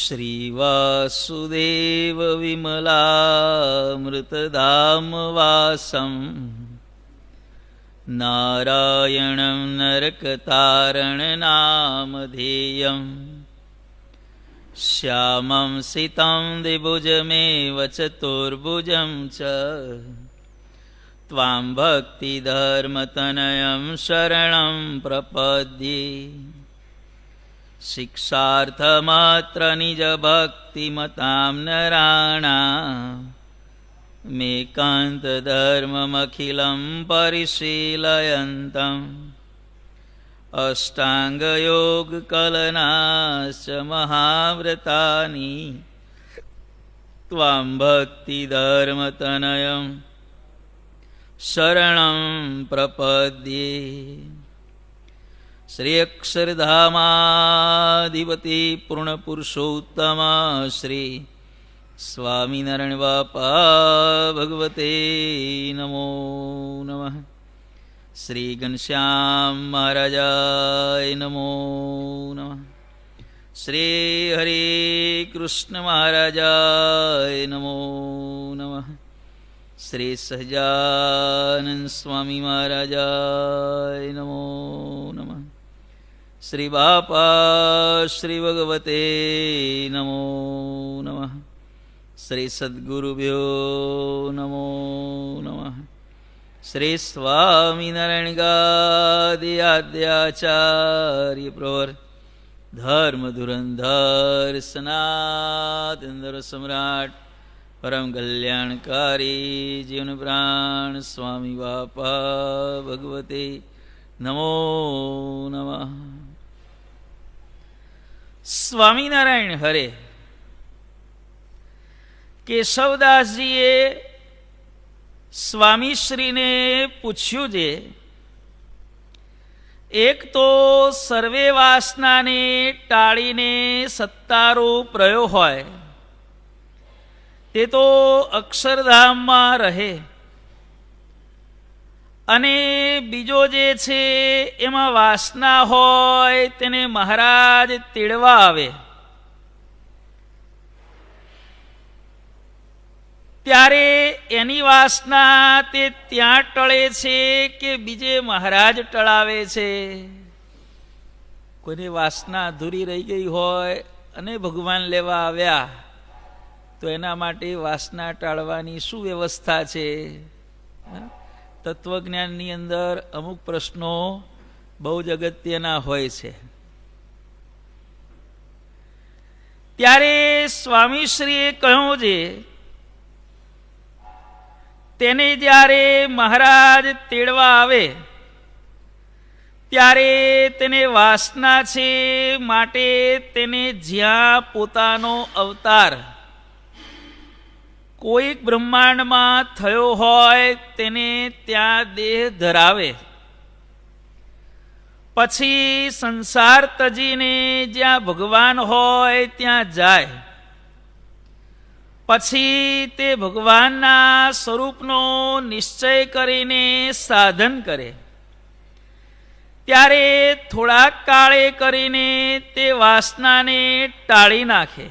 श्रीवासुदेव विमलामृतधामवासं नारायणं नरकतारणनामधेयं श्यामं सितं द्विभुजमेव चतुर्भुजं च त्वां भक्तिधर्मतनयं शरणं प्रपद्ये। शिक्षार्थमात्र निजभक्तिमतां नराणाम् मेकान्तधर्ममखिलं परिशीलयन्तम् अष्टाङ्गयोगकलनाश्च महाव्रतानि त्वां भक्तिधर्मतनयं शरणं प्रपद्ये। श्री अक्षरधामाधिपति पूर्णपुरुषोत्तम श्री स्वामीनारायण बापा भगवते नमो नमः। श्री घनश्याम महाराजाय नमो नमः। श्री हरे कृष्ण महाराजाय नमो नमः। श्री सहजानंद स्वामी महाराजाय नमो नमः। श्री बापा श्री भगवते नमो नमः। श्री सद्गुरुभ्यो नमो नमः। श्री स्वामीनारायण गादि आद्याचार्य प्रवर धर्म धुरंधर सनातन धर्म सम्राट परम कल्याणकारी जीवन प्राण स्वामी बापा भगवते नमो नमः। स्वामीनारायण हरे કેશવદાસજીએ સ્વામીશ્રીને પૂછ્યું છે, એક તો સર્વે વાસનાને ટાળીને સત્તારૂપ રહ્યો હોય તે તો અક્ષરધામમાં રહે, અને બીજો જે છે એમાં વાસના હોય તેને મહારાજ તેડવા આવે, ત્યારે એની વાસના તે ત્યાં ટળે છે કે બીજે મહારાજ ટળાવે છે? કોઈની વાસના અધૂરી રહી ગઈ હોય અને ભગવાન લેવા આવ્યા તો એના માટે વાસના ટાળવાની શું વ્યવસ્થા છે? તત્વજ્ઞાનની અંદર અમુક પ્રશ્નો બહુ જ અગત્યના હોય છે. ત્યારે સ્વામીશ્રીએ કહ્યું છે, તેને જ્યારે મહારાજ તેડવા આવે ત્યારે તેને વાસના છે, માટે તેને જ્યાં પોતાનો અવતાર કોઈક બ્રહ્માંડમાં થયો હોય તેને ત્યાં દેહ ધરાવે, પછી સંસાર તજીને જ્યાં ભગવાન હોય ત્યાં જાય, પછી તે ભગવાનના સ્વરૂપનો નિશ્ચય કરીને સાધન કરે, ત્યારે થોડાક કાળે કરીને તે વાસનાને ટાળી નાખે.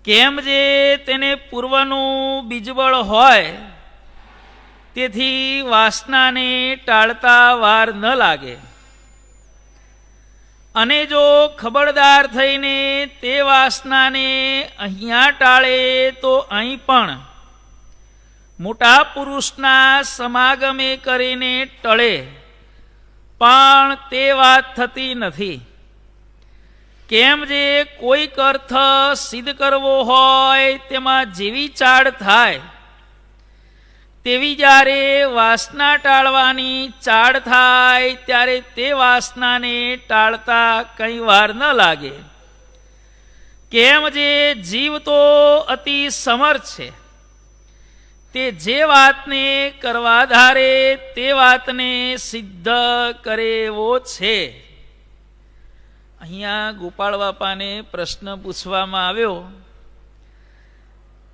કેમ જે તેને પૂર્વનું બીજબળ હોય તેથી વાસનાને ટાળતા વાર ન લાગે, અને જો ખબરદાર થઈને તે વાસનાને અહીંયા ટાળે તો અહીં પણ મોટા પુરુષના સમાગમે કરીને ટળે, પણ તે વાત થતી નથી. કેમ જે કોઈક અર્થ સિદ્ધ કરવો હોય તેમાં જેવી ચાડ થાય તેવી જ્યારે વાસના ટાળવાની ચાડ થાય ત્યારે તે વાસનાને ટાળતા કંઈ વાર ન લાગે. કેમ જે જીવ તો અતિ સમર્થ છે, તે જે વાતને કરવા ધારે તે વાતને સિદ્ધ કરે એવો છે. અહીંયા ગોપાળ બાપાને પ્રશ્ન પૂછવામાં આવ્યો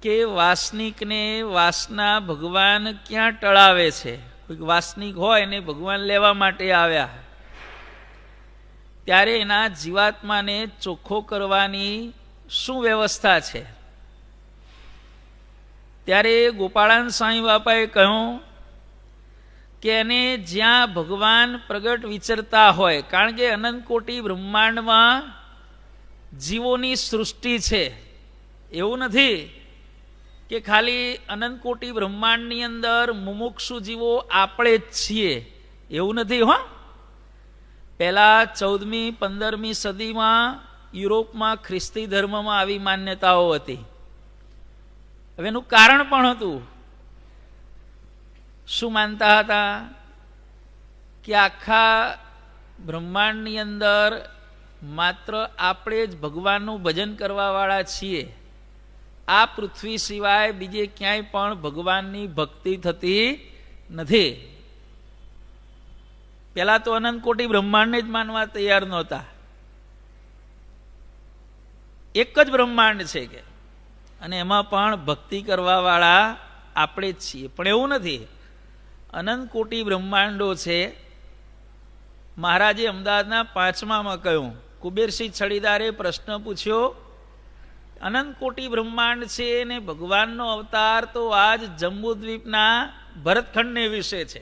કે વાસનિકને વાસના ભગવાન ક્યાં ટળાવે છે? કોઈક વાસનિક હોય ને ભગવાન લેવા માટે આવ્યા, ત્યારે એના જીવાત્માને ચોખ્ખો કરવાની શું વ્યવસ્થા છે? ત્યારે ગોપાળાનંદ સ્વામી બાપાએ કહ્યું કે એને જ્યાં ભગવાન પ્રગટ વિચરતા હોય, કારણ કે અનંત કોટી બ્રહ્માંડમાં જીવોની સૃષ્ટિ છે. એવું નથી કે ખાલી અનંત કોટી બ્રહ્માંડની અંદર મુમુક્ષુ જીવો આપણે જ છીએ, એવું નથી. હો, પહેલા 14મી 15મી સદીમાં યુરોપમાં ખ્રિસ્તી ધર્મમાં આવી માન્યતાઓ હતી. હવે એનું કારણ પણ હતું. શું માનતા હતા? કે આખા બ્રહ્માંડની અંદર માત્ર આપણે જ ભગવાનનું ભજન કરવાવાળા છીએ. આ પૃથ્વી સિવાય બીજે ક્યાંય પણ ભગવાનની ભક્તિ થતી નથી. પેલા તો અનંત કોટી બ્રહ્માંડને જ માનવા તૈયાર નહોતા. એક જ બ્રહ્માંડ છે કે, અને એમાં પણ ભક્તિ કરવાવાળા આપણે જ છીએ. પણ એવું નથી, અનંત કોટી બ્રહ્માંડો છે. મહારાજે અમદાવાદના 5મામાં કહ્યું, કુબેરસિંહ છડીદારે પ્રશ્ન પૂછ્યો, અનંત કોટી બ્રહ્માંડ છે ને ભગવાનનો અવતાર તો આજ જંબુદ્વીપના ભરતખંડને વિશે છે.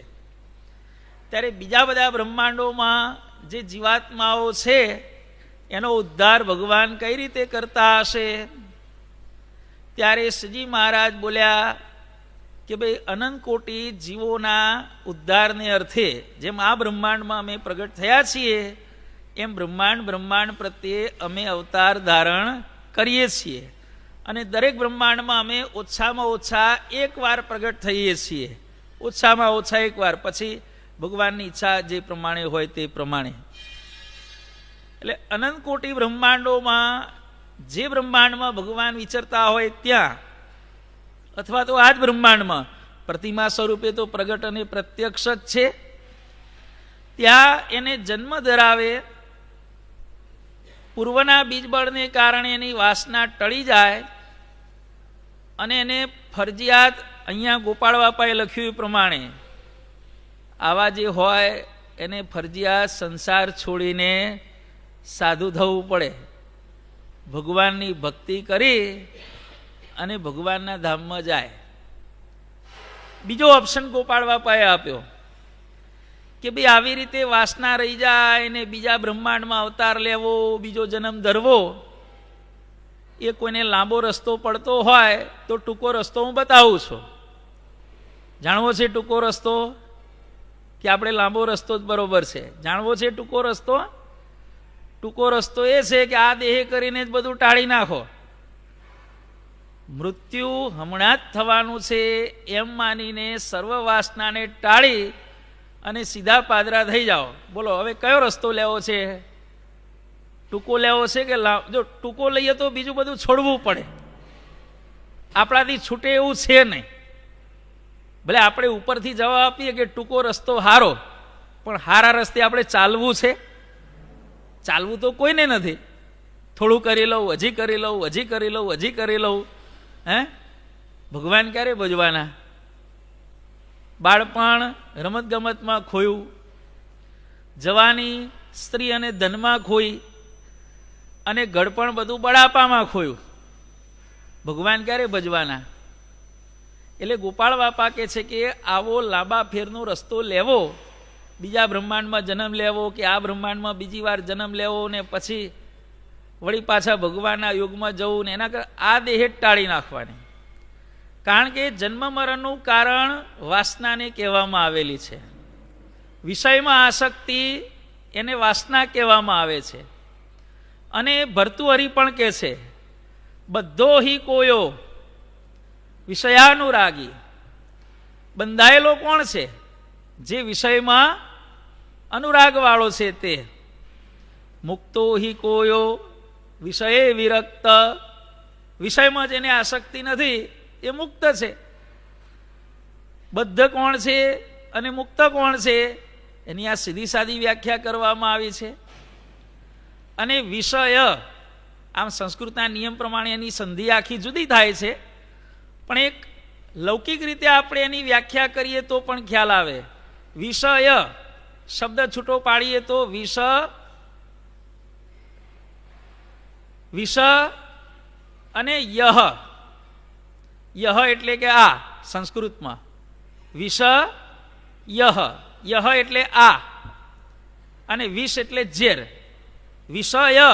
ત્યારે બીજા બધા બ્રહ્માંડોમાં જે જીવાત્માઓ છે એનો ઉદ્ધાર ભગવાન કઈ રીતે કરતા હશે? ત્યારે શ્રીજી મહારાજ બોલ્યા કે ભાઈ, અનંત કોટી જીવોના ઉદ્ધારને અર્થે જેમ આ બ્રહ્માંડમાં અમે પ્રગટ થયા છીએ, એમ બ્રહ્માંડ પ્રત્યે અમે અવતાર ધારણ કરીએ છીએ. અને દરેક બ્રહ્માંડમાં અમે ઓછામાં ઓછા એક વાર પ્રગટ થઈએ છીએ, ઓછામાં ઓછા એક વાર. પછી ભગવાનની ઈચ્છા જે પ્રમાણે હોય તે પ્રમાણે. એટલે અનંત કોટી બ્રહ્માંડોમાં જે બ્રહ્માંડમાં ભગવાન વિચરતા હોય ત્યાં, અથવા તો આ જ બ્રહ્માંડમાં પ્રતિમા સ્વરૂપે તો પ્રગટ અને પ્રત્યક્ષ જ છે, ત્યાં એને જન્મ ધરાવે, પૂર્વના બીજબળને કારણે એની વાસના ટળી જાય અને એને ફરજિયાત, અહીંયા ગોપાળ બાપાએ લખ્યું એ પ્રમાણે, આવા જે હોય એને ફરજિયાત સંસાર છોડીને સાધુ થવું પડે. ભગવાનની ભક્તિ કરી અને ભગવાનના ધામમાં જાય. બીજો ઓપ્શન ગોપાળ બાપાએ આપ્યો કે ભાઈ, આવી રીતે વાસના રહી જાય ને બીજા બ્રહ્માંડમાં અવતાર લેવો, બીજો જન્મ ધરવો, એ કોઈને લાંબો રસ્તો પડતો હોય તો ટૂંકો રસ્તો હું બતાવું છું. જાણવો છે ટૂંકો રસ્તો કે આપણે લાંબો રસ્તો જ બરોબર છે? જાણવો છે ટૂંકો રસ્તો? ટૂંકો રસ્તો એ છે કે આ દેહ કરીને જ બધું ટાળી નાખો. મૃત્યુ હમણાં જ થવાનું છે એમ માનીને સર્વ વાસનાને ટાળી અને સીધા પાદરા થઈ જાઓ. બોલો હવે કયો રસ્તો લેવો છે? ટૂંકો લેવો છે કે જો ટૂંકો લઈએ તો બીજું બધું છોડવું પડે, આપણાથી છૂટે એવું છે નહીં. ભલે આપણે ઉપરથી જવાબ આપીએ કે ટૂંકો રસ્તો હારો, પણ હારા રસ્તે આપણે ચાલવું છે? ચાલવું તો કોઈને નથી. થોડું કરી લઉં, હજી કરી લઉં, હજી કરી લઉં, હજી કરી લઉં. ભગવાન ક્યારે ભજવાના? બાળપણ રમતગમતમાં ખોયું, જવાની સ્ત્રી અને ધનમાં ખોઈ, અને ગળપણ બધું બળાપામાં ખોયું. ભગવાન ક્યારે ભજવાના? એટલે ગોપાળ બાપા કહે છે કે આવો લાંબા ફેરનો રસ્તો લેવો, બીજા બ્રહ્માંડમાં જન્મ લેવો કે આ બ્રહ્માંડમાં બીજી વાર જન્મ લેવો ને પછી વળી પાછા ભગવાનના યુગમાં જવું, ને એના આ દેહ ટાળી નાખવાની. કારણ કે જન્મ મરણનું કારણ વાસનાને કહેવામાં આવેલી છે. વિષયમાં આસક્તિ એને વાસના કહેવામાં આવે છે. અને ભર્તુહરિ પણ કહે છે, બધો હિ કોયો વિષયાનુરાગી. બંધાયેલો કોણ છે? જે વિષયમાં અનુરાગ વાળો છે તે. મુક્તો હિ કોયો વિષયે વિરક્ત. વિષયમાં જેને આસક્તિ નથી એ મુક્ત છે. બદ્ધ કોણ છે અને મુક્ત કોણ છે? એની આ સીધી સાદી વ્યાખ્યા કરવામાં આવી છે. અને વિષય, આમ સંસ્કૃતના નિયમ પ્રમાણે એની સંધિ આખી જુદી થાય છે, પણ એક લૌકિક રીતે આપણે એની વ્યાખ્યા કરીએ તો પણ ખ્યાલ આવે. વિષય શબ્દ છૂટો પાડીએ તો વિષ વિષ અને યહ, યહ એટલે કે આ સંસ્કૃતમાં, વિષ યહ, યહ એટલે આ અને વિષ એટલે ઝેર. વિષય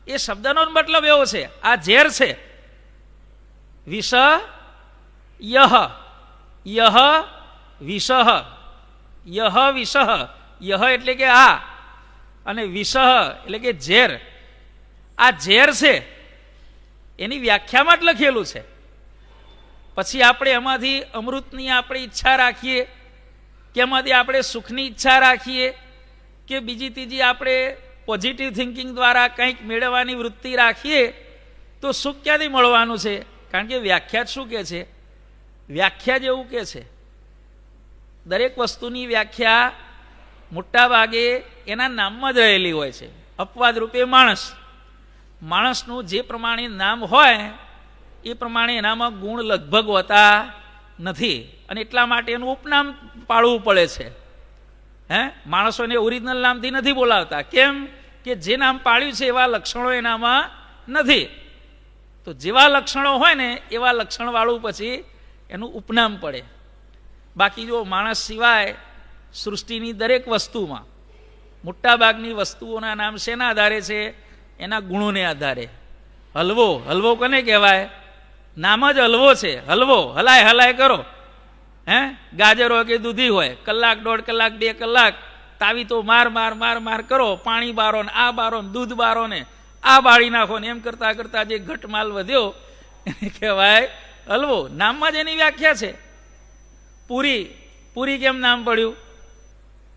એ શબ્દનો મતલબ એવો છે આ ઝેર છે. વિષ યહ, યહ વિષ, યહ વિષ, યહ એટલે કે આ અને વિષ એટલે કે ઝેર. આ ઝેર છે એની વ્યાખ્યામાં જ લખેલું છે. પછી આપણે એમાંથી અમૃતની આપણે ઈચ્છા રાખીએ કે એમાંથી આપણે સુખની ઈચ્છા રાખીએ કે બીજી ત્રીજી આપણે પોઝિટિવ થિંકિંગ દ્વારા કંઈક મેળવવાની વૃત્તિ રાખીએ તો સુખ ક્યાંથી મળવાનું છે? કારણ કે વ્યાખ્યા શું કહે છે? વ્યાખ્યા જ એવું કહે છે. દરેક વસ્તુની વ્યાખ્યા મોટા ભાગે એના નામમાં જ રહેલી હોય છે. અપવાદ રૂપે માણસ, માણસનું જે પ્રમાણે નામ હોય એ પ્રમાણે એનામાં ગુણ લગભગ હોતા નથી અને એટલા માટે એનું ઉપનામ પાળવું પડે છે. માણસોને ઓરિજિનલ નામથી નથી બોલાવતા. કેમ કે જે નામ પાળ્યું છે એવા લક્ષણો એનામાં નથી. તો જેવા લક્ષણો હોય ને એવા લક્ષણવાળું પછી એનું ઉપનામ પડે. બાકી જો માણસ સિવાય સૃષ્ટિની દરેક વસ્તુમાં મોટાભાગની વસ્તુઓના નામ શેના આધારે છે? એના ગુણોને આધારે. હલવો, હલવો કોને કહેવાય? નામ જ હલવો છે. હલવો હલાય હલાય કરો. ગાજર હોય કે દૂધી હોય, કલાક દોઢ કલાક 2 કલાક તાવી તો માર માર માર માર કરો. પાણી બારો ને આ બારો ને દૂધ બારો ને આ બાળી નાખો ને એમ કરતા કરતા જે ઘટમાલ વધ્યો એને કહેવાય હલવો. નામમાં જ એની વ્યાખ્યા છે. પૂરી, પૂરી કેમ નામ પડ્યું?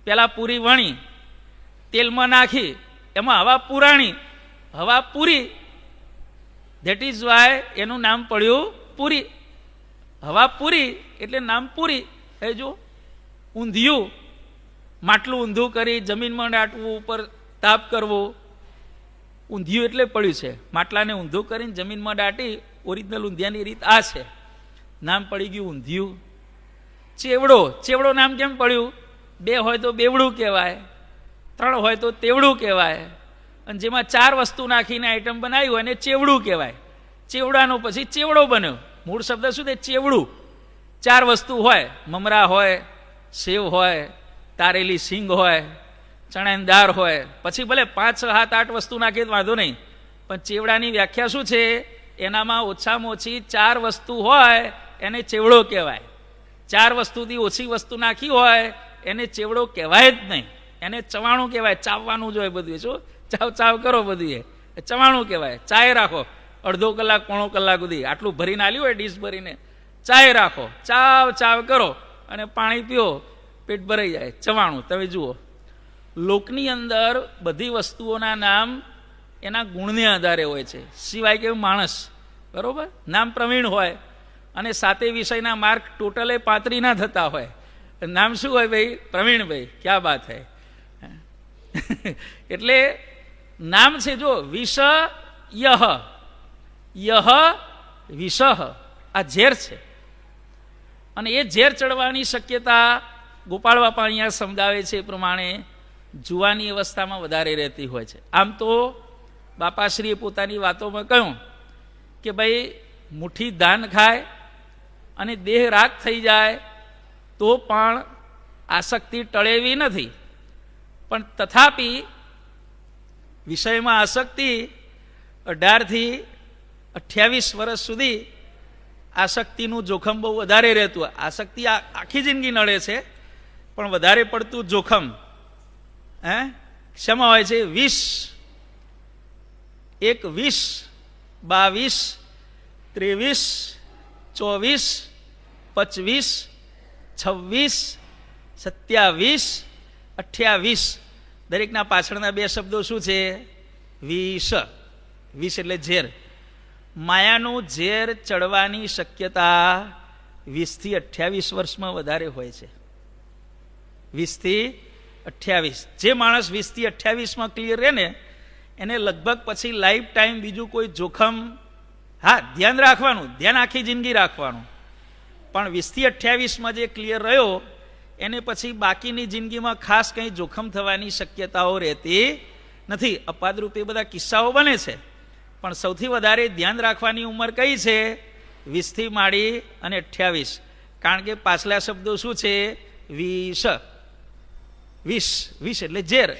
પેલા પૂરી વણી, તેલમાં નાખી, એમાં હવા પુરાણી, હવા પૂરી. ધેટ ઇઝ વાય એનું નામ પડ્યું પૂરી. હવા પૂરી એટલે નામ પૂરી. એ જો ઊંધિયું, માટલું ઊંધું કરી જમીનમાં દાટવું, ઉપર તાપ કરવો, ઊંધિયું એટલે પડ્યું છે. માટલાને ઊંધું કરીને જમીનમાં દાટી ઓરિજિનલ ઊંધિયાની રીત આ છે. નામ પડી ગયું ઊંધિયું. ચેવડો, ચેવડો નામ કેમ પડ્યું? 2 હોય તો બેવડું કહેવાય, 3 હોય તો તેવડું કહેવાય અને જેમાં 4 વસ્તુ નાખીને આઈટમ બનાવી હોય એને ચેવડું કહેવાય. ચેવડાનો પછી ચેવડો બન્યો. મૂળ શબ્દ શું છે? ચેવડું. 4 વસ્તુ હોય, મમરા હોય, સેવ હોય, તારેલી સિંગ હોય, ચણાની દાળ હોય, પછી ભલે 5, 6, 7, 8 વસ્તુ નાખીએ તો વાંધો નહીં, પણ ચેવડાની વ્યાખ્યા શું છે? એનામાં ઓછામાં ઓછી 4 વસ્તુ હોય એને ચેવડો કહેવાય. 4 વસ્તુથી ઓછી વસ્તુ નાખી હોય એને ચેવડો કહેવાય જ નહીં. એને ચવાણું કહેવાય. ચાવવાનું જોઈએ બધું. શું ચાવ ચાવ કરો બધું એ ચવાણું કહેવાય. ચાય રાખો અડધો કલાક, પોણો કલાક સુધી, આટલું ભરીને આલ્યું હોય ડીશ ભરીને, ચાય રાખો, ચાવ ચાવ કરો અને પાણી પીઓ, પેટ ભરાઈ જાય. ચવાણું. તમે જુઓ, લોકની અંદર બધી વસ્તુઓના નામ એના ગુણને આધારે હોય છે. સિવાય કે માણસ, બરોબર, નામ પ્રવીણ હોય અને સાતે વિષયના માર્ક ટોટલે 35 ના થતા હોય, નામ શું હોય? ભાઈ પ્રવીણભાઈ. ક્યાં બાત હૈ. એટલે નામ છે જો વિષ યહ, યહ વિષ, આ ઝેર છે. અને એ ઝેર ચડવાની શક્યતા ગોપાળ બાપા અહીંયા સમજાવે છે એ પ્રમાણે જુવાની અવસ્થામાં વધારે રહેતી હોય છે. આમ તો બાપાશ્રીએ પોતાની વાતોમાં કહ્યું કે ભાઈ મુઠ્ઠી ધાન ખાય અને દેહ રાગ થઈ જાય તો પણ આસક્તિ ટળેવી નથી. પણ તથાપિ વિષયમાં આસક્તિ 18 થી 28 વર્ષ સુધી આસક્તિનું જોખમ બહુ વધારે રહેતું. આસક્તિ આખી જિંદગી નડે છે પણ વધારે પડતું જોખમ શેમાં હોય છે? 20, 21, 22, 23, 24, 25, 26, 27, 28. દરેકના પાછળના 2 શબ્દો શું છે? વિષ. વિષ એટલે ઝેર. માયાનું ઝેર ચડવાની શક્યતા 20 થી 28 વર્ષમાં વધારે હોય છે. 20 થી 28. જે માણસ 20 થી 28માં ક્લિયર રહે ને એને લગભગ પછી લાઈફ ટાઈમ બીજું કોઈ જોખમ, હા ધ્યાન રાખવાનું, ધ્યાન આખી જિંદગી રાખવાનું, પણ 20 થી 28માં જે ક્લિયર રહ્યો એને પછી બાકીની જિંદગીમાં ખાસ કંઈ જોખમ થવાની શક્યતાઓ રહેતી નથી. અપાદરૂપે બધા કિસ્સાઓ બને છે પણ સૌથી વધારે ધ્યાન રાખવાની ઉંમર કઈ છે? 20થી માંડી અને 28, કારણ કે પાછલા શબ્દો શું છે? વિષ. વિષ, વિષ એટલે ઝેર.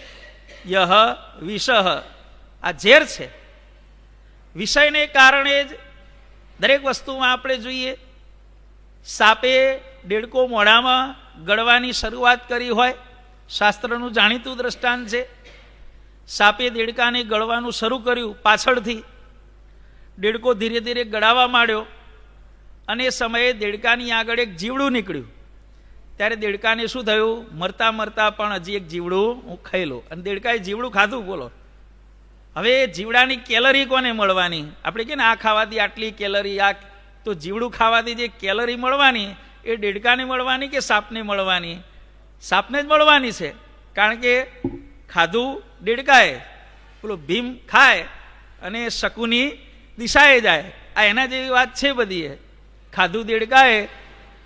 યહ વિષ, આ ઝેર છે. વિષયને કારણે જ દરેક વસ્તુમાં આપણે જોઈએ, સાપે દેડકો મોઢામાં ગળવાની શરૂઆત કરી હોય, શાસ્ત્રનું જાણીતું દ્રષ્ટાંત છે. સાપે દેડકાને ગળવાનું શરૂ કર્યું પાછળથી, દેડકો ધીરે ધીરે ગળાવા માંડ્યો અને એ સમયે દેડકાની આગળ એક જીવડું નીકળ્યું. ત્યારે દેડકાને શું થયું? મરતા મરતા પણ હજી એક જીવડું હું ખાઈ લઉં. અને દેડકાએ જીવડું ખાધું. બોલો, હવે જીવડાની કેલરી કોને મળવાની? આપણે કે ને આ ખાવાથી આટલી કેલરી, આ તો જીવડું ખાવાથી જે કેલરી મળવાની એ દેડકાને મળવાની કે સાપને મળવાની? સાપને જ મળવાની છે, કારણ કે ખાધું દેડકાએ, પેલો ભીમ ખાય અને શકુની દિશાએ જાય. આ એના જેવી વાત છે બધી. ખાધું દેડકાએ,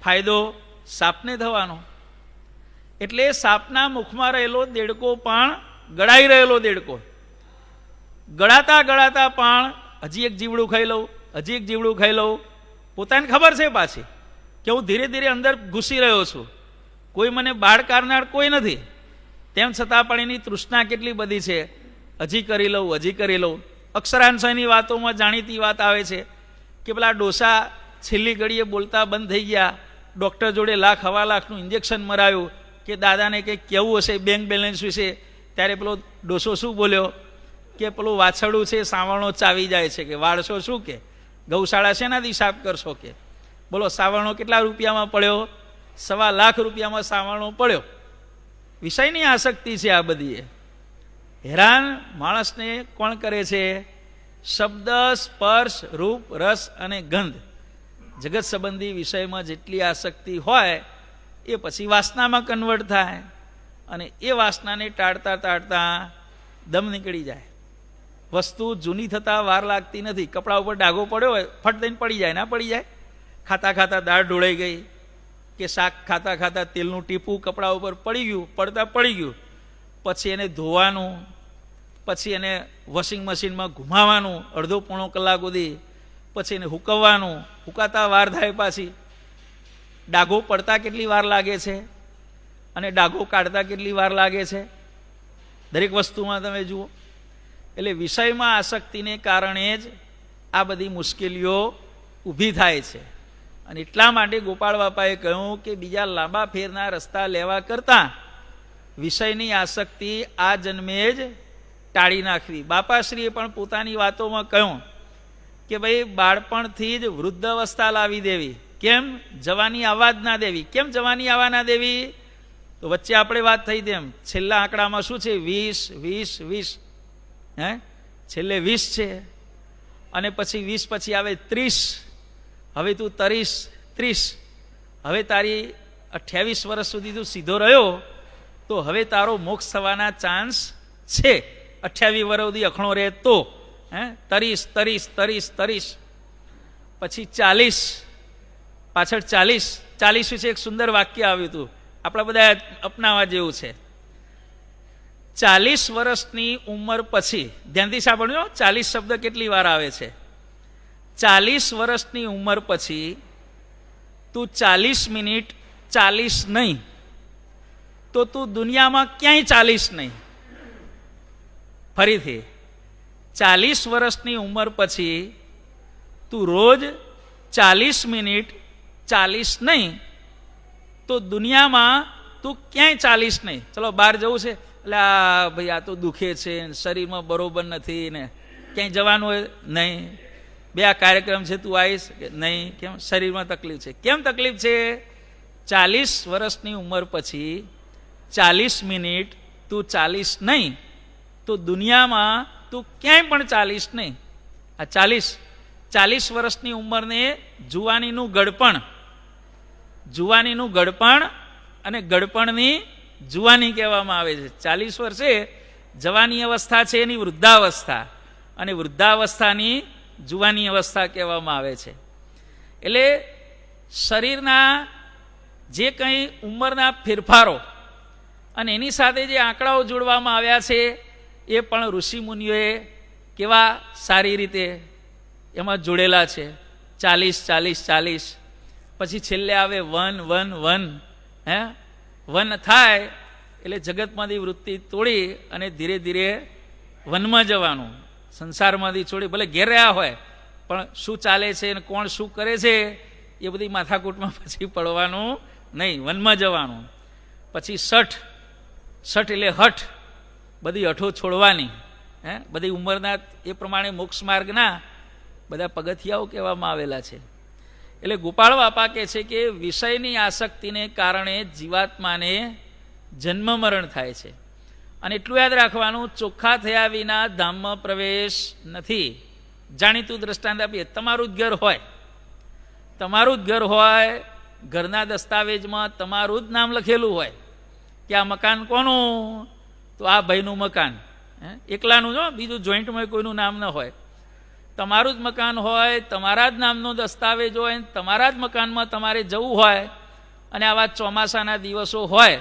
ફાયદો સાપને થવાનો. એટલે સાપના મુખમાં રહેલો દેડકો પણ ગળાઈ રહેલો દેડકો, ગળાતા ગળાતા પણ હજી એક જીવડું ખાઈ લઉં, હજી એક જીવડું ખાઈ લઉં. પોતાને ખબર છે પાછી કે હું ધીરે ધીરે અંદર ઘૂસી રહ્યો છું, કોઈ મને બાળ કાઢનાર કોઈ નથી. તેમ છતાં પણ એની તૃષ્ણા કેટલી બધી છે, હજી કરી લઉં, હજી કરી લઉં. અક્ષરાંશની વાતોમાં જાણીતી વાત આવે છે કે પેલા ડોસા છેલ્લી ઘડીએ બોલતા બંધ થઈ ગયા, ડૉક્ટર જોડે લાખ હવા લાખનું ઇન્જેક્શન મરાયું કે દાદાને કંઈક કહેવું હશે બેંક બેલેન્સ વિશે. ત્યારે પેલો ડોસો શું બોલ્યો કે પેલું વાછરડું છે સાવરણો ચાવી જાય છે, કે વાળશો શું, કે ગૌશાળા શેનાથી સાફ કરશો? કે બોલો, સાવરણો કેટલા રૂપિયામાં પડ્યો? 1.25 લાખ રૂપિયામાં સાવરણો પડ્યો. વિષયની આસક્તિ છે આ બધી. હેરાન માણસને કોણ કરે છે? શબ્દ, સ્પર્શ, રૂપ, રસ અને ગંધ, જગત સંબંધી વિષયમાં જેટલી આસક્તિ હોય એ પછી વાસનામાં કન્વર્ટ થાય અને એ વાસનાને ટાળતા ટાળતા દમ નીકળી જાય. વસ્તુ જૂની થતાં વાર લાગતી નથી. કપડા ઉપર ડાઘો પડ્યો હોય, ફટ દઈને પડી જાય, ના પડી જાય? ખાતા ખાતા દાળ ઢોળાઈ ગઈ, કે શાક ખાતા ખાતા તેલનું ટીપું કપડા ઉપર પડી ગયું, પડતા પડી ગયું. પછી એને ધોવાનું, પછી એને વોશિંગ મશીનમાં ઘુમાવાનું અડધો પોણો કલાક સુધી, પછી એને હુકવવાનું, હુકાતા વાર થાય. પાછી ડાઘો પડતા કેટલી વાર લાગે છે અને ડાઘો કાઢતા કેટલી વાર લાગે છે, દરેક વસ્તુમાં તમે જુઓ. એટલે વિષયમાં આસક્તિને કારણે જ આ બધી મુશ્કેલીઓ ઊભી થાય છે. અને એટલા માટે ગોપાળ બાપાએ કહ્યું કે બીજા લાંબા ફેરના રસ્તા લેવા કરતાં વિષયની આસક્તિ આ જન્મે જ ટાળી નાખવી. બાપાશ્રીએ પણ પોતાની વાતોમાં કહ્યું કે ભાઈ બાળપણથી જ વૃદ્ધ અવસ્થા લાવી દેવી. કેમ? જવાની આવવા જ ના દેવી. કેમ જવાની આવવા ના દેવી? તો વચ્ચે આપણે વાત થઈ તેમ છેલ્લા આંકડામાં શું છે? 20, 20, 20. છેલ્લે 20 છે અને પછી 20 પછી આવે 30. હવે તું 30, 30. હવે તારી 28 વર્ષ સુધી તું સીધો રહ્યો તો હવે તારો મોક્ષ થવાના ચાન્સ છે. 28 વર્ષ સુધી અખણો રહે તો 30, 30, 30, 30. પછી 40, પાછળ 40. 40 વિશે એક સુંદર વાક્ય આવ્યું હતું, આપણા બધા અપનાવવા જેવું છે. 40 વર્ષની ઉંમર પછી, ધ્યાનથી સાંભળજો, 40 શબ્દ કેટલી વાર આવે છે? 40 વર્ષની ઉંમર પછી તું 40 મિનિટ 40 નહીં તો તું દુનિયામાં ક્યાંય 40 નહીં. ફરીથી 40 વર્ષની ઉંમર પછી તું રોજ 40 મિનિટ 40 નહીં તો દુનિયામાં તું ક્યાંય 40 નહીં. ચલો બહાર જવું છે, એટલે આ ભાઈ આ તો દુખે છે, શરીરમાં બરોબર નથી ને, ક્યાંય જવાનું હોય નહીં. બે આ કાર્યક્રમ છે, તું આવીશ કે નહીં? કેમ? શરીરમાં તકલીફ છે. કેમ તકલીફ છે? 40 વર્ષની ઉંમર પછી 40 મિનિટ તું 40 નહીં તો દુનિયામાં તું ક્યાંય પણ 40 નહીં. આ 40 વર્ષની ઉંમરને જુવાનીનું ગળપણ, જુવાનીનું ગળપણ અને ગળપણની જુવાની કહેવામાં આવે છે. 40 વર્ષે જવાની અવસ્થા છે એની વૃદ્ધાવસ્થા, અને વૃદ્ધાવસ્થાની જુવાની અવસ્થા કહેવામાં આવે છે. એટલે શરીરના જે કંઈ ઉંમરના ફેરફારો અને એની સાથે જે આંકડાઓ જોડવામાં આવ્યા છે એ પણ ઋષિમુનિઓએ કેવા સારી રીતે એમાં જોડેલા છે, 40 40 40. પછી છેલ્લે આવે 1 1 1. હે, 1 થાય એટલે જગતમાંથી વૃત્તિ તોડી અને ધીરે ધીરે વનમાં જવાનું, સંસારમાંથી છોડી. ભલે ઘેર રહ્યા હોય પણ શું ચાલે છે અને કોણ શું કરે છે એ બધી માથાકૂટમાં પછી પડવાનું નહીં, વનમાં જવાનું. પછી 60 એટલે હઠ, બધી હઠો છોડવાની. હે, બધી ઉંમરના એ પ્રમાણે મોક્ષ માર્ગના બધા પગથિયાઓ કહેવામાં આવેલા છે. એટલે ગોપાળ બાપા કહે છે કે વિષયની આસક્તિને કારણે જીવાત્માને જન્મ મરણ થાય છે. અને એટલું યાદ રાખવાનું, ચોખ્ખા થયા વિના ધામમાં પ્રવેશ નથી. જાણીતું દ્રષ્ટાંત આપીએ, તમારું જ ઘર હોય, તમારું જ ઘર હોય, ઘરના દસ્તાવેજમાં તમારું જ નામ લખેલું હોય કે આ મકાન કોનું, તો આ ભાઈનું મકાન, એકલાનું જો, બીજું જોઈન્ટમાં કોઈનું નામ ન હોય. તમારું જ મકાન હોય, તમારા જ નામનો દસ્તાવેજ હોય, તમારા જ મકાનમાં તમારે જવું હોય અને આવા ચોમાસાના દિવસો હોય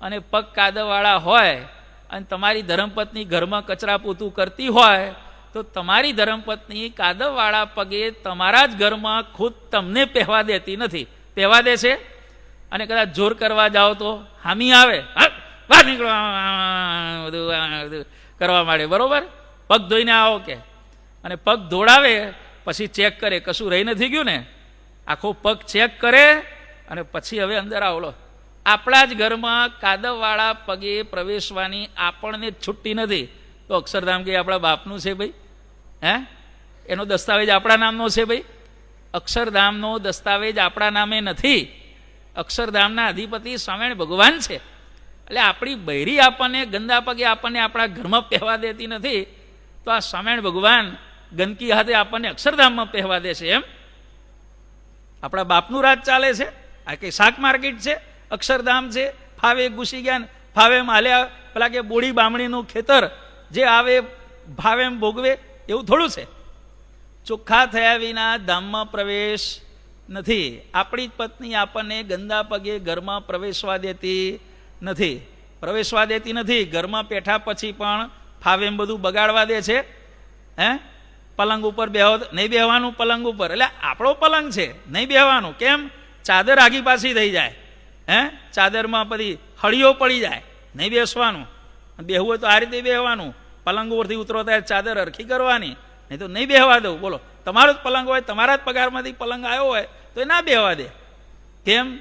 અને પગ કાદવવાળા હોય અને તમારી ધર્મપત્ની ઘરમાં કચરા પોતું કરતી હોય, તો તમારી ધર્મપત્ની કાદવવાળા પગે તમારા જ ઘરમાં ખુદ તમને પહેવા દેતી નથી. પહેવા દે છે? અને કદાચ જોર કરવા જાઓ તો હામી આવે, બહાર નીકળો, બધું કરવા માંડે, બરોબર? પગ ધોઈને આવો કે, અને પગ ધોડાવે પછી ચેક કરે કશું રહી નથી ગયું ને, આખો પગ ચેક કરે અને પછી હવે અંદર આવલો. આપણા જ ઘરમાં કાદવવાળા પગે પ્રવેશવાની આપણને છૂટી નથી. તો અક્ષરધામ કે આપણા બાપનું છે ભાઈ, હે, એનો દસ્તાવેજ આપણા નામનો છે ભાઈ. અક્ષરધામનો દસ્તાવેજ આપણા નામે નથી, અક્ષરધામના અધિપતિ સ્વામિનારાયણ ભગવાન છે. એટલે આપણી બૈરી આપણને ગંદા પગે આપણને આપણા ઘરમાં પહેવા દેતી નથી, તો આ સ્વામિનારાયણ ભગવાન ગંદકી હાથે આપણને અક્ષરધામમાં પહેવા દે છે. એમ આપણા બાપનું રાજ ચાલે છે. આ કઈ શાક માર્કેટ છે? અક્ષરધામ છે. ફાવે ઘૂસી ગયા, ફાવે હાલ્યા, પેલા કે બોડી બામણીનું ખેતર જે આવે ભાવે એમ ભોગવે, એવું થોડું છે. ચોખ્ખા થયા વિના ધામમાં પ્રવેશ નથી. આપણી જ પત્ની આપણને ગંદા પગે ઘરમાં પ્રવેશવા દેતી નથી, પ્રવેશવા દેતી નથી. ઘરમાં બેઠા પછી પણ ફાવે એમ બધું બગાડવા દે છે. હે, પલંગ ઉપર બેહો, નહીં બેહવાનું પલંગ ઉપર, એટલે આપણો પલંગ છે, નહીં બેહવાનું. કેમ? ચાદર આગી પાછી થઈ જાય, હે, ચાદરમાં બધી હળીઓ પડી જાય, નહીં બેસવાનું. બેહવું હોય તો આ રીતે બેહવાનું, પલંગ ઉપરથી ઉતરો ત્યારે ચાદર હરખી કરવાની, નહીં તો નહીં બેહવા દઉં. બોલો, તમારો જ પલંગ હોય, તમારા જ પગારમાંથી પલંગ આવ્યો હોય તો એ ના બેહવા દે. કેમ?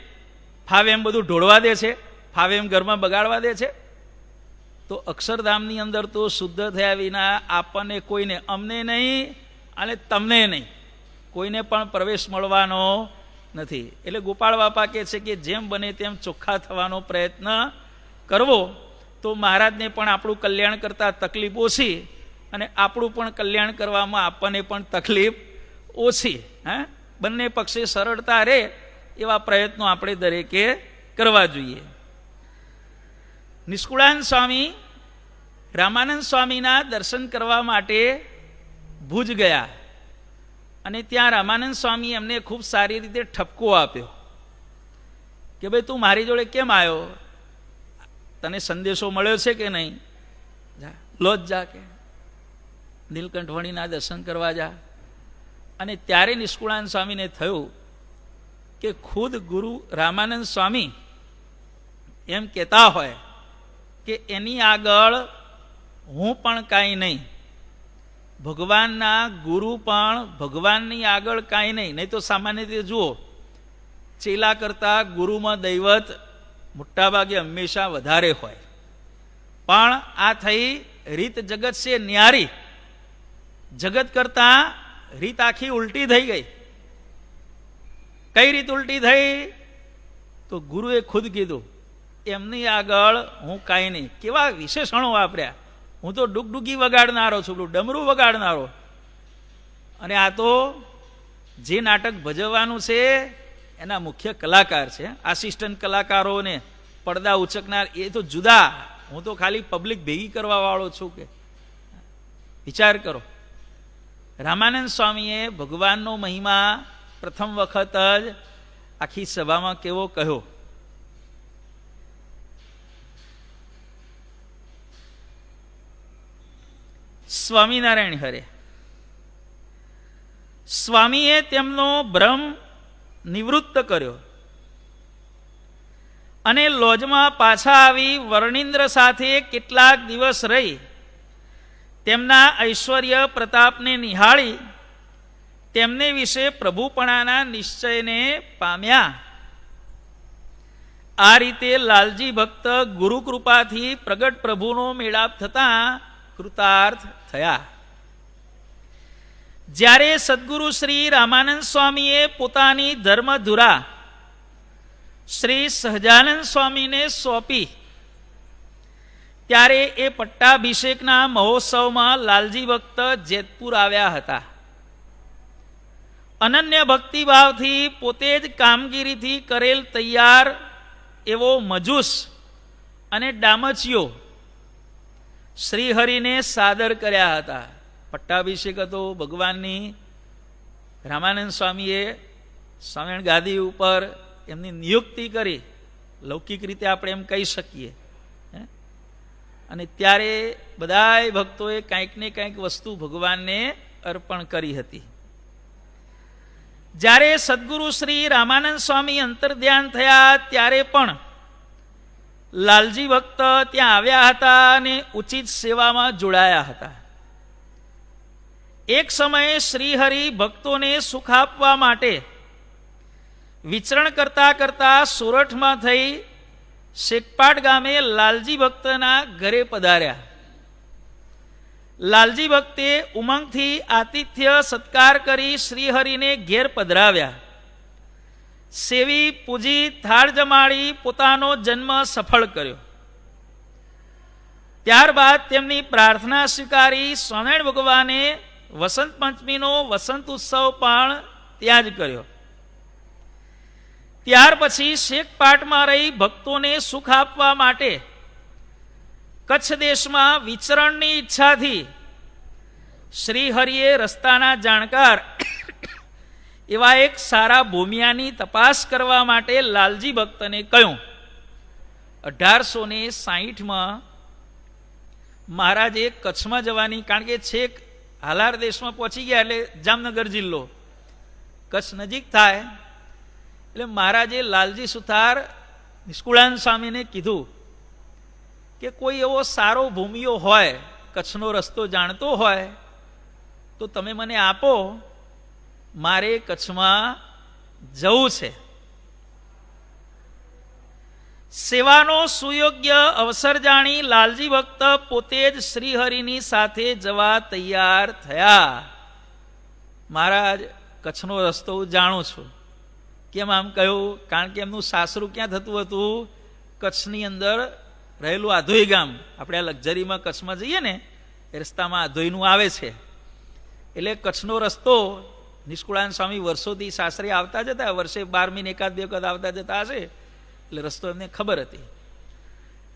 ફાવે એમ બધું ઢોળવા દે છે, ફાવે એમ ઘરમાં બગાડવા દે છે. તો અક્ષરધામની અંદર તો શુદ્ધ થયા વિના આપણને કોઈને, અમને નહીં અને તમને નહીં, કોઈને પણ પ્રવેશ મળવાનો નથી. એટલે ગોપાળ બાપા કહે છે કે જેમ બને તેમ ચોખ્ખા થવાનો પ્રયત્ન કરવો, તો મહારાજને પણ આપણું કલ્યાણ કરતા તકલીફ ઓછી અને આપણું પણ કલ્યાણ કરવામાં આપણને પણ તકલીફ ઓછી. હે, બંને પક્ષે સરળતા રહે એવા પ્રયત્નો આપણે દરેકે કરવા જોઈએ. નિષ્કુળાનંદ સ્વામી રામાનંદ સ્વામીના દર્શન કરવા માટે ભુજ ગયા અને ત્યાં રામાનંદ સ્વામી એમને ખૂબ સારી રીતે ઠપકો આપ્યો કે ભાઈ તું મારી જોડે કેમ આવ્યો, તને સંદેશો મળ્યો છે કે નહીં? જા, લો જ જા, કે નીલકંઠવણીના દર્શન કરવા જા. અને ત્યારે નિષ્કુળાનંદ સ્વામીને થયું કે ખુદ ગુરુ રામાનંદ સ્વામી એમ કહેતા હોય કે એની આગળ હું પણ કાંઈ નહીં, ભગવાનના ગુરુ પણ ભગવાનની આગળ કાંઈ નહીં. નહીં તો સામાન્ય રીતે જુઓ, ચેલા કરતા ગુરુમાં દૈવત મોટાભાગે હંમેશા વધારે હોય. પણ આ થઈ રીત જગત છે ન્યારી, જગત કરતા રીત આખી ઉલટી થઈ ગઈ. કઈ રીત ઉલટી થઈ? તો ગુરુએ ખુદ કીધું એમની આગળ હું કાંઈ નહીં. કેવા વિશેષણો વાપર્યા! હું તો ડુગડુગી વગાડનારો છું, ડમરું વગાડનારો. અને આ તો જે નાટક ભજવવાનું છે એના મુખ્ય કલાકાર છે. આસિસ્ટન્ટ કલાકારોને પડદા ઉચકનાર એ તો જુદા, હું તો ખાલી પબ્લિક ભેગી કરવા વાળો છું. કે વિચાર કરો, રામાનંદ સ્વામીએ ભગવાનનો મહિમા પ્રથમ વખત જ આખી સભામાં કેવો કહ્યો. સ્વામિનારાયણ હરે. સ્વામીએ તેમનો ભ્રમ નિવૃત્ત કર્યો અને લોજમાં પાછા આવી વર્ણિન્દ્ર સાથે કેટલાક દિવસ રહી તેમના ઐશ્વર્ય પ્રતાપને નિહાળી તેમને વિશે પ્રભુપણાના નિશ્ચયને પામ્યા. આ રીતે લાલજી ભક્ત ગુરુ કૃપાથી પ્રગટ પ્રભુનો મેળાપ થતા કૃતાર્થ થયા. જ્યારે સદગુરુ શ્રી રામાનંદ સ્વામીએ પોતાની ધર્મધુરા શ્રી સહજાનંદ સ્વામીને સોંપી ત્યારે એ પટ્ટાભિષેકના મહોત્સવમાં લાલજી ભક્ત જેતપુર આવ્યા હતા. અનન્ય ભક્તિભાવથી પોતે જ કામગીરીથી કરેલ તૈયાર એવો મજૂસ અને ડામચીઓ શ્રીહરિને સાદર કર્યા હતા. પટ્ટાભિષેક હતો ભગવાનની. રામાનંદ સ્વામીએ સ્વામિનારાયણ ગાદી ઉપર એમની નિયુક્તિ કરી, લૌકિક રીતે આપણે એમ કહી શકીએ. અને ત્યારે બધાય ભક્તોએ કંઈક ને કંઈક વસ્તુ ભગવાનને અર્પણ કરી હતી. જ્યારે સદગુરુ શ્રી રામાનંદ સ્વામી અંતર્ધ્યાન થયા ત્યારે પણ લાલજી ભક્ત ત્યાં આવ્યા હતા અને ઉચિત સેવામાં જોડાયા હતા. એક સમયે શ્રીહરિ ભક્તોને સુખ આપવા માટે વિચરણ કરતા કરતા સોરઠમાં થઈ શેખપાટ ગામે લાલજી ભક્તના ઘરે પધાર્યા. લાલજી ભક્તે ઉમંગથી આતિથ્ય સત્કાર કરી શ્રીહરિને ઘેર પધરાવ્યા. સેવી પૂજી થાળ જમાડી પોતાનો જન્મ સફળ કર્યો. ત્યારબાદ તેમની પ્રાર્થના સ્વીકારી સ્વામિનારાયણ ભગવાને વસંત પંચમીનો વસંત ઉત્સવ પણ ત્યાં જ કર્યો. ત્યાર પછી શેખપાટમાં રહી ભક્તોને સુખ આપવા માટે કચ્છ દેશમાં વિચરણની ઈચ્છાથી શ્રીહરિએ રસ્તાના જાણકાર એવા એક સારા ભૂમિયાની તપાસ કરવા માટે લાલજી ભક્તને કહ્યું. 1860માં મહારાજે કચ્છમાં જવાની, કારણ કે છેક હાલાર દેશમાં પહોંચી ગયા એટલે જામનગર જિલ્લો કચ્છ નજીક થાય એટલે મહારાજે લાલજી સુથાર નિષ્કુળાનંદ સ્વામીને કીધું કે કોઈ એવો સારો ભૂમિયો હોય, કચ્છનો રસ્તો જાણતો હોય તો તમે મને આપો, મારે કચ્છમાં જવું છે. સેવાનો સુયોગ્ય અવસર જાણી લાલજી ભક્ત પોતે જ શ્રીહરિની સાથે જવા તૈયાર થયા. મહારાજ, કચ્છનો રસ્તો હું જાણું છું. કેમ આમ કહ્યું? કારણ કે એમનું સાસરું ક્યાં થતું હતું? કચ્છની અંદર રહેલું આધોઈ ગામ. આપણે આ લક્ઝરીમાં કચ્છમાં જઈએ ને એ રસ્તામાં આધોઈનું આવે છે. એટલે કચ્છનો રસ્તો નિષ્કુળાનંદ સ્વામી વર્ષોથી સાસરે આવતા જતા, વર્ષે 12 મહિને એકાદ બે વખત આવતા જતા હશે એટલે રસ્તો એમને ખબર હતી.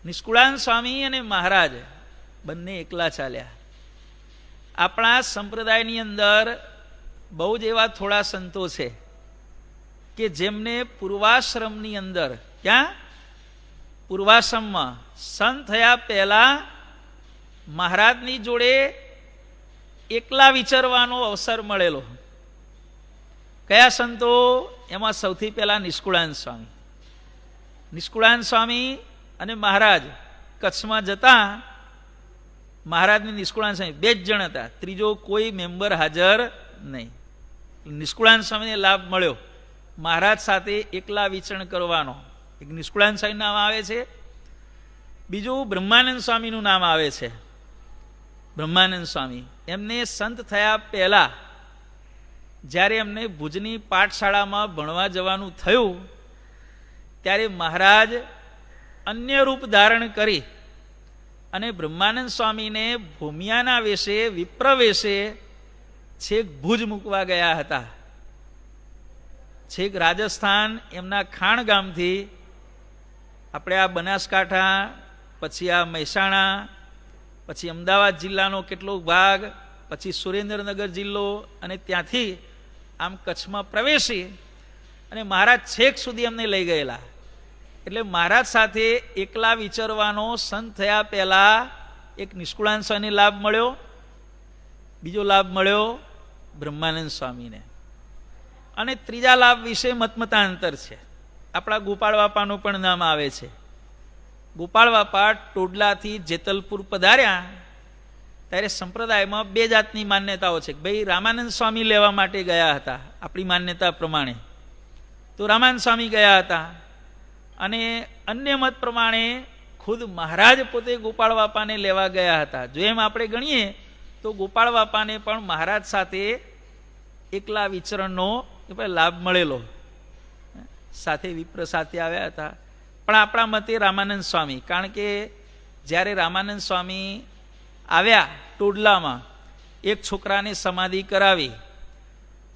નિષ્કુળાનંદ સ્વામી અને મહારાજ બંને એકલા ચાલ્યા. આપણા સંપ્રદાયની અંદર બહુ જ એવા થોડા સંતો છે કે જેમને પૂર્વાશ્રમની અંદર, ક્યાં? પૂર્વાશ્રમમાં સંત થયા પહેલા મહારાજની જોડે એકલા વિચરવાનો અવસર મળેલો. કયા સંતો? એમાં સૌથી પહેલા નિષ્કુળાનંદ સ્વામી. નિષ્કુળાનંદ સ્વામી અને મહારાજ કચ્છમાં જતા, મહારાજની નિષ્કુળાનંદ સ્વામી 2 જ જણ હતા, ત્રીજો કોઈ મેમ્બર હાજર નહીં. નિષ્કુળાનંદ સ્વામીને લાભ મળ્યો મહારાજ સાથે એકલા વિચરણ કરવાનો. એક નિષ્કુળાનંદ સ્વામીનું નામ આવે છે, બીજું બ્રહ્માનંદ સ્વામીનું નામ આવે છે. બ્રહ્માનંદ સ્વામી એમને સંત થયા પહેલા જ્યારે એમને ભુજની પાઠશાળામાં ભણવા જવાનું થયું ત્યારે મહારાજ અન્ય રૂપ ધારણ કરી અને બ્રહ્માનંદ સ્વામીને ભૂમિયાના વેશે, વિપ્ર વેશે છેક ભુજ મૂકવા ગયા હતા. છેક રાજસ્થાન એમના ખાણ ગામથી આપણે આ બનાસકાંઠા, પછી આ મહેસાણા, પછી અમદાવાદ જિલ્લાનો કેટલો ભાગ, પછી સુરેન્દ્રનગર જિલ્લો, અને ત્યાંથી આમ કચ્છમાં પ્રવેશી અને મહારાજ છેક સુધી અમને લઈ ગયેલા. એટલે મહારાજ સાથે એકલા વિચરવાનો સંત થયા પહેલા એક નિષ્કુળાનંદ સ્વામીને લાભ મળ્યો, બીજો લાભ મળ્યો બ્રહ્માનંદ સ્વામીને. અને ત્રીજા લાભ વિશે મતમતાંતર છે. આપણા ગોપાળ બાપાનું પણ નામ આવે છે. ગોપાળ બાપા ટોડલાથી જેતલપુર પધાર્યા ત્યારે સંપ્રદાયમાં બે જાતની માન્યતાઓ છે. ભાઈ રામાનંદ સ્વામી લેવા માટે ગયા હતા આપણી માન્યતા પ્રમાણે, તો રામાનંદ સ્વામી ગયા હતા. અને અન્ય મત પ્રમાણે ખુદ મહારાજ પોતે ગોપાળ બાપાને લેવા ગયા હતા. જો એમ આપણે ગણીએ તો ગોપાળ બાપાને પણ મહારાજ સાથે એકલા વિચરણનો લાભ મળેલો, સાથે વિપ્ર સાથે આવ્યા હતા. પણ આપણા મતે રામાનંદ સ્વામી, કારણ કે જ્યારે રામાનંદ સ્વામી આવ્યા ટોડલામાં, એક છોકરાને સમાધિ કરાવી,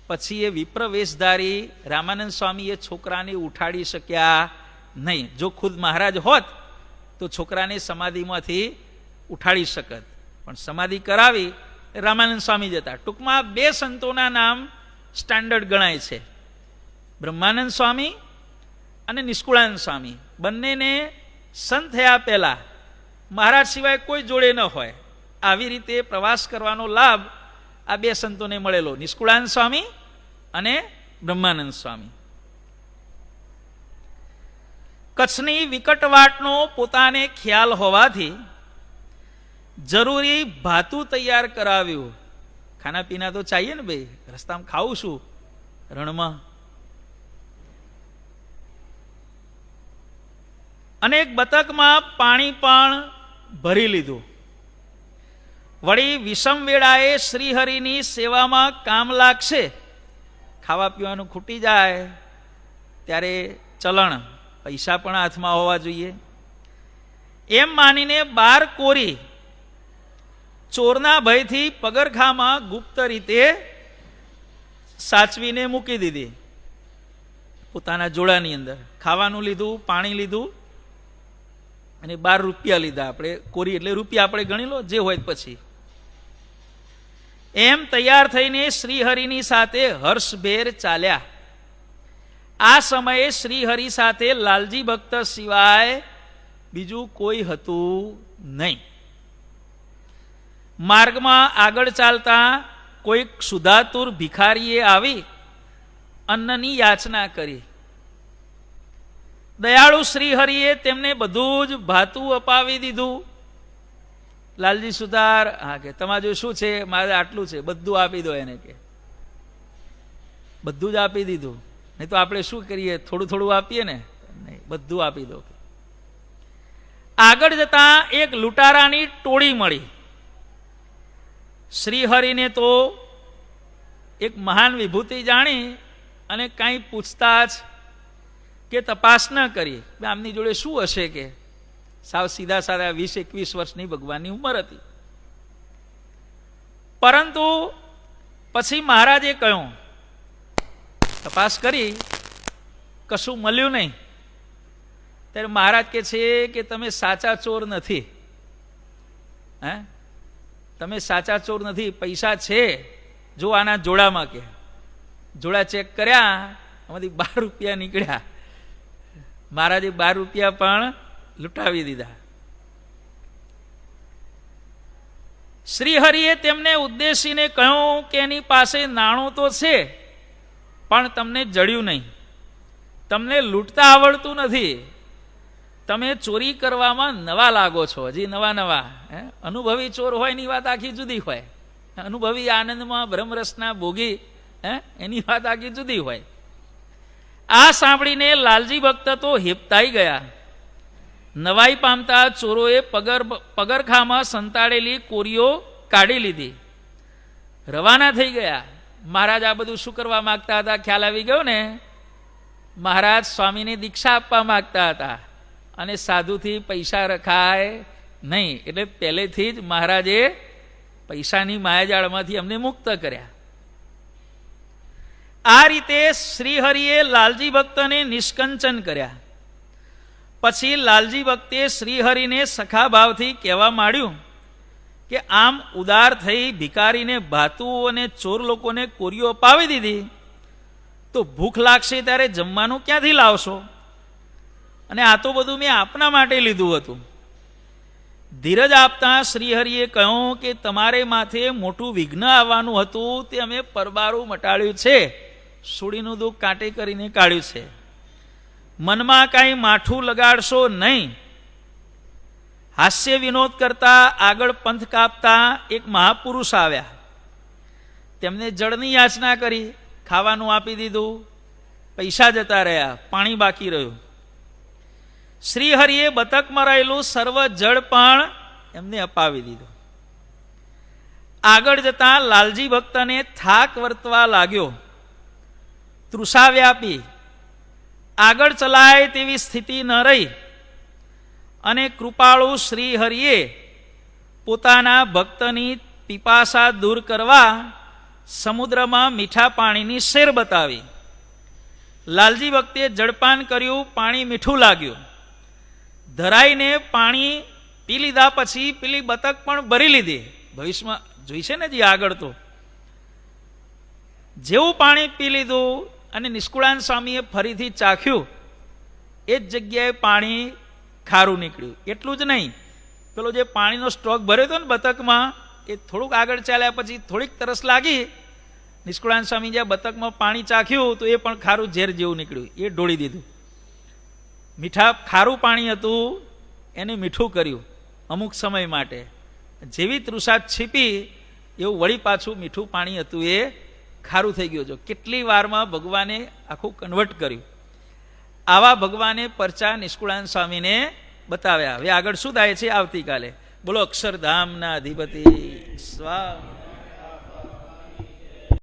પછી એ વિપ્ર વેશધારી રામાનંદ સ્વામી એ છોકરાને ઉઠાડી શક્યા નહીં. જો ખુદ મહારાજ હોત તો છોકરાને સમાધિમાંથી ઉઠાડી શકત, પણ સમાધિ કરાવી રામાનંદ સ્વામી જતા. ટૂંકમાં બે સંતોના નામ સ્ટાન્ડર્ડ ગણાય છે, બ્રહ્માનંદ સ્વામી અને નિષ્કુળાનંદ સ્વામી. બંનેને સંત થયા પહેલા મહારાજ સિવાય કોઈ જોડે ન હોય, આવી રીતે પ્રવાસ કરવાનો લાભ આ બે સંતોને મળેલો, નિષ્કુળાનંદ સ્વામી અને બ્રહ્માનંદ સ્વામી. કચ્છની વિકટવાટનો પોતાને ખ્યાલ હોવાથી જરૂરી ભાતું તૈયાર કરાવ્યું. ખાના પીના તો ચાહીએ ને ભાઈ, રસ્તામાં ખાવું શું રણમાં. અને એક બતકમાં પાણી પણ ભરી લીધું. વળી વિષમ વેળાએ શ્રીહરિની સેવામાં કામ લાગશે, ખાવા પીવાનું ખૂટી જાય ત્યારે ચલણ પૈસા પણ હાથમાં હોવા જોઈએ, એમ માનીને બાર કોરી ચોરના ભયથી પગરખામાં ગુપ્ત રીતે સાચવીને મૂકી દીધી. પોતાના જોડાની અંદર ખાવાનું લીધું, પાણી લીધું અને 12 રૂપિયા લીધા. આપણે કોરી એટલે રૂપિયા આપણે ગણી લો, જે હોય પછી. એમ તૈયાર થઈને શ્રીહરિની સાથે હર્ષભેર ચાલ્યા. આ સમયે શ્રીહરિ સાથે લાલજી ભક્ત સિવાય બીજું કોઈ હતું નહીં. માર્ગમાં આગળ ચાલતા કોઈક સુધાતુર ભિખારીએ આવી અન્નની યાચના કરી. દયાળુ શ્રીહરિએ તેમને બધું જ ભાતું અપાવી દીધું. લાલજી સુધાર, હા કે તમારે જો શું છે, મારે આટલું છે, બધું આપી દો એને, કે બધું જ આપી દીધું. નહીં તો આપણે શું કરીએ, થોડું થોડું આપીએ ને, નહીં, બધું આપી દો. આગળ જતા એક લૂંટારાની ટોળી મળી. શ્રીહરિને તો એક મહાન વિભૂતિ જાણી અને કાંઈ પૂછતાછ કે તપાસ ન કરી. આમની જોડે શું હશે, કે સાવ સીધા સાધા 20-21 વર્ષની ભગવાનની ઉંમર હતી. પરંતુ પછી મહારાજે કહ્યું, તપાસ કરી, કશું મળ્યું નહીં. ત્યારે મહારાજ કે છે કે તમે સાચા ચોર નથી. હે, તમે સાચા ચોર નથી. પૈસા છે જો આના જોડામાં, કે જોડા ચેક કર્યા, આમાંથી 12 રૂપિયા નીકળ્યા. મહારાજે 12 રૂપિયા પણ લૂંટાવી દીધા. શ્રીહરિએ તેમને ઉદ્દેશીને કહ્યું કે એની પાસે નાણું તો છે, પણ તમને જડ્યું નહીં. તમને લૂંટતા આવડતું નથી. તમે ચોરી કરવામાં નવા લાગો છો, હજી નવા નવા. અનુભવી ચોર હોય એની વાત આખી જુદી હોય. અનુભવી આનંદમાં બ્રહ્મરસના ભોગી, એની વાત આખી જુદી હોય. આ સાંભળીને લાલજી ભક્ત તો હેપતાઈ ગયા. નવાઈ પામતા ચોરોએ પગરખામાં સંતાડેલી કોરીઓ કાઢી લીધી, રવાના થઈ ગયા. મહારાજ આ બધું શું કરવા માંગતા હતા ખ્યાલ આવી ગયો ને. મહારાજ સ્વામીને દીક્ષા આપવા માંગતા હતા અને સાધુથી પૈસા રખાય નહીં, એટલે પહેલેથી જ મહારાજે પૈસાની માયાજાળમાંથી અમને મુક્ત કર્યા. આ રીતે શ્રીહરિએ લાલજી ભક્તને નિષ્કંચન કર્યા. પછી લાલજી ભક્તે શ્રીહરિને સખા ભાવથી કહેવા માંડ્યું કે આમ ઉદાર થઈ ભિખારીને ભાતું અને ચોર લોકોને કોરીઓ અપાવી દીધી, તો ભૂખ લાગશે ત્યારે જમવાનું ક્યાંથી લાવશો? અને આ તો બધું મેં આપના માટે લીધું હતું. ધીરજ આપતા શ્રીહરિએ કહ્યું કે તમારે માથે મોટું વિઘ્ન આવવાનું હતું, તે અમે પરબારું મટાડ્યું છે, સુડીનું દુઃખ કાંટે કરીને કાઢ્યું છે. મનમાં કાંઈ માઠું લગાડશો નહીં. હાસ્ય વિનોદ કરતા આગળ પંથ કાપતા એક મહાપુરુષ આવ્યા. તેમને જળની યાચના કરી, ખાવાનું આપી દીધું, પૈસા જતા રહ્યા, પાણી બાકી રહ્યું. શ્રીહરિએ બતકમાં રહેલું સર્વ જળ પણ એમને અપાવી દીધું. આગળ જતા લાલજી ભક્તને થાક વર્તવા લાગ્યો. તૃષા વ્યાપી, આગળ ચલાય તેવી સ્થિતિ ન રહી અને કૃપાળુ શ્રીહરિએ પોતાના ભક્તની પીપાસા દૂર કરવા સમુદ્રમાં મીઠા પાણીની શેર બતાવી. લાલજી ભક્તે જળપાન કર્યું, પાણી મીઠું લાગ્યું. ધરાઈને પાણી પી લીધા પછી પેલી બતક પણ ભરી લીધી. ભવિષ્યમાં જોઈશે ને જે આગળ તો જેવું પાણી પી લીધું અને નિષ્કુળાન સ્વામીએ ફરીથી ચાખ્યું, એ જ જગ્યાએ પાણી ખારું નીકળ્યું. એટલું જ નહીં, પેલો જે પાણીનો સ્ટોક ભર્યો હતો ને બતકમાં, એ થોડુંક આગળ ચાલ્યા પછી થોડીક તરસ લાગી. નિષ્કુળાન સ્વામી જ્યાં બતકમાં પાણી ચાખ્યું તો એ પણ ખારું ઝેર જેવું નીકળ્યું, એ ઢોળી દીધું. ખારું પાણી હતું એને મીઠું કર્યું અમુક સમય માટે. જેવી તૃષા છીપી એવું વળી પાછું મીઠું પાણી હતું એ ખારું થઈ ગયું. જો કેટલી વારમાં ભગવાને આખું કન્વર્ટ કર્યું. આવા ભગવાને પરચા નિષ્કુળાન સ્વામીને બતાવ્યા. હવે આગળ શું થાય છે આવતીકાલે. બોલો અક્ષરધામના અધિપતિ સ્વામી.